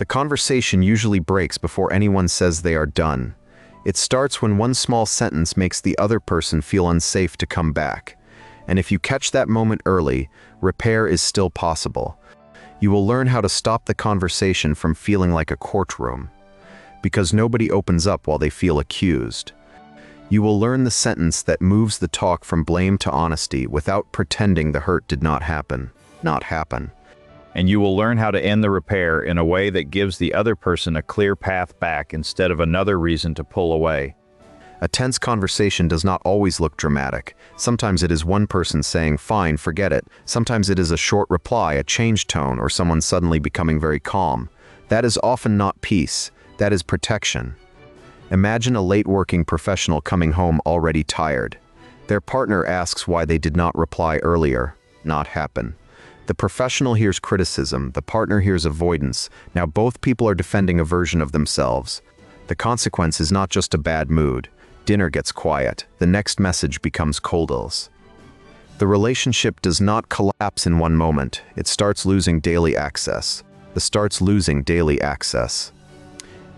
The conversation usually breaks before anyone says they are done. It starts when one small sentence makes the other person feel unsafe to come back. And if you catch that moment early, repair is still possible. You will learn how to stop the conversation from feeling like a courtroom, because nobody opens up while they feel accused. You will learn the sentence that moves the talk from blame to honesty without pretending the hurt did not happen. And you will learn how to end the repair in a way that gives the other person a clear path back instead of another reason to pull away. A tense conversation does not always look dramatic. Sometimes it is one person saying, "Fine, forget it." Sometimes it is a short reply, a changed tone, or someone suddenly becoming very calm. That is often not peace. That is protection. Imagine a late-working professional coming home already tired. Their partner asks why they did not reply earlier. Not happen. The professional hears criticism, the partner hears avoidance. Now both people are defending a version of themselves. The consequence is not just a bad mood. Dinner gets quiet. The next message becomes coldels. The relationship does not collapse in one moment. It starts losing daily access.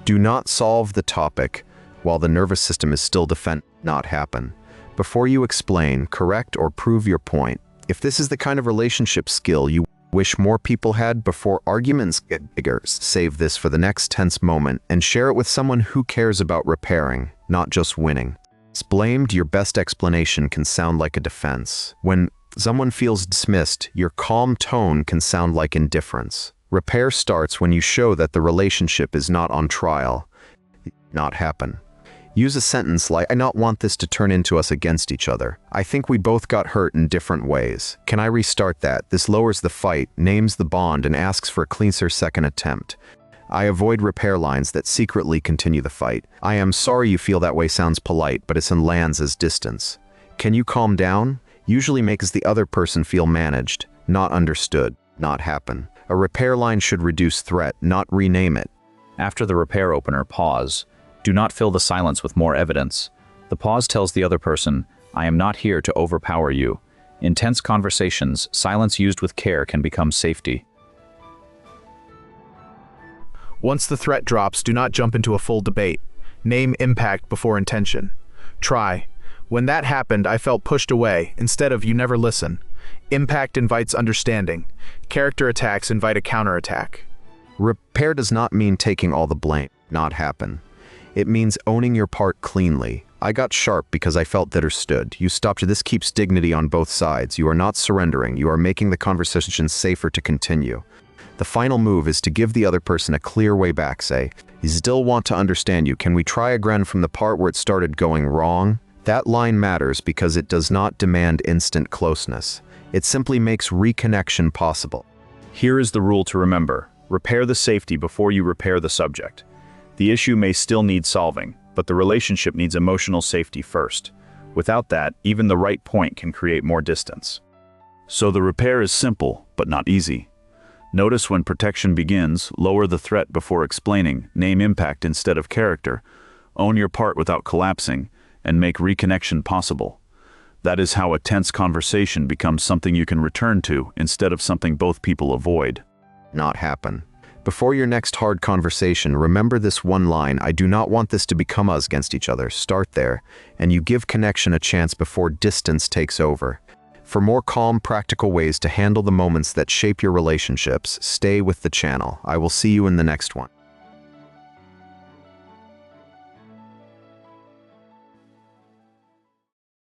Do not solve the topic while the nervous system is still not happen. Before you explain, correct, or prove your point. If this is the kind of relationship skill you wish more people had before arguments get bigger, save this for the next tense moment and share it with someone who cares about repairing, not just winning. Blamed, your best explanation can sound like a defense. When someone feels dismissed, your calm tone can sound like indifference. Repair starts when you show that the relationship is not on trial. Not happen. Use a sentence like, "I not want this to turn into us against each other. I think we both got hurt in different ways. Can I restart that?" This lowers the fight, names the bond, and asks for a cleaner second attempt. I avoid repair lines that secretly continue the fight. "I am sorry you feel that way" sounds polite, but it lands as distance. "Can you calm down?" Usually makes the other person feel managed, not understood. Not happen. A repair line should reduce threat, not rename it. After the repair opener, pause. Do not fill the silence with more evidence. The pause tells the other person, "I am not here to overpower you." In tense conversations, silence used with care can become safety. Once the threat drops, do not jump into a full debate. Name impact before intention. Try, "When that happened, I felt pushed away," instead of "You never listen." Impact invites understanding. Character attacks invite a counterattack. Repair does not mean taking all the blame. Not happen. It means owning your part cleanly. "I got sharp because I felt understood." You stopped. This keeps dignity on both sides. You are not surrendering. You are making the conversation safer to continue. The final move is to give the other person a clear way back. Say, "You still want to understand you. Can we try again from the part where it started going wrong?" That line matters because it does not demand instant closeness. It simply makes reconnection possible. Here is the rule to remember. Repair the safety before you repair the subject. The issue may still need solving, but the relationship needs emotional safety first. Without that, even the right point can create more distance. So the repair is simple, but not easy. Notice when protection begins, lower the threat before explaining, name impact instead of character, own your part without collapsing, and make reconnection possible. That is how a tense conversation becomes something you can return to instead of something both people avoid. Not happen. Before your next hard conversation, remember this one line: "I do not want this to become us against each other." Start there, and you give connection a chance before distance takes over. For more calm, practical ways to handle the moments that shape your relationships, stay with the channel. I will see you in the next one.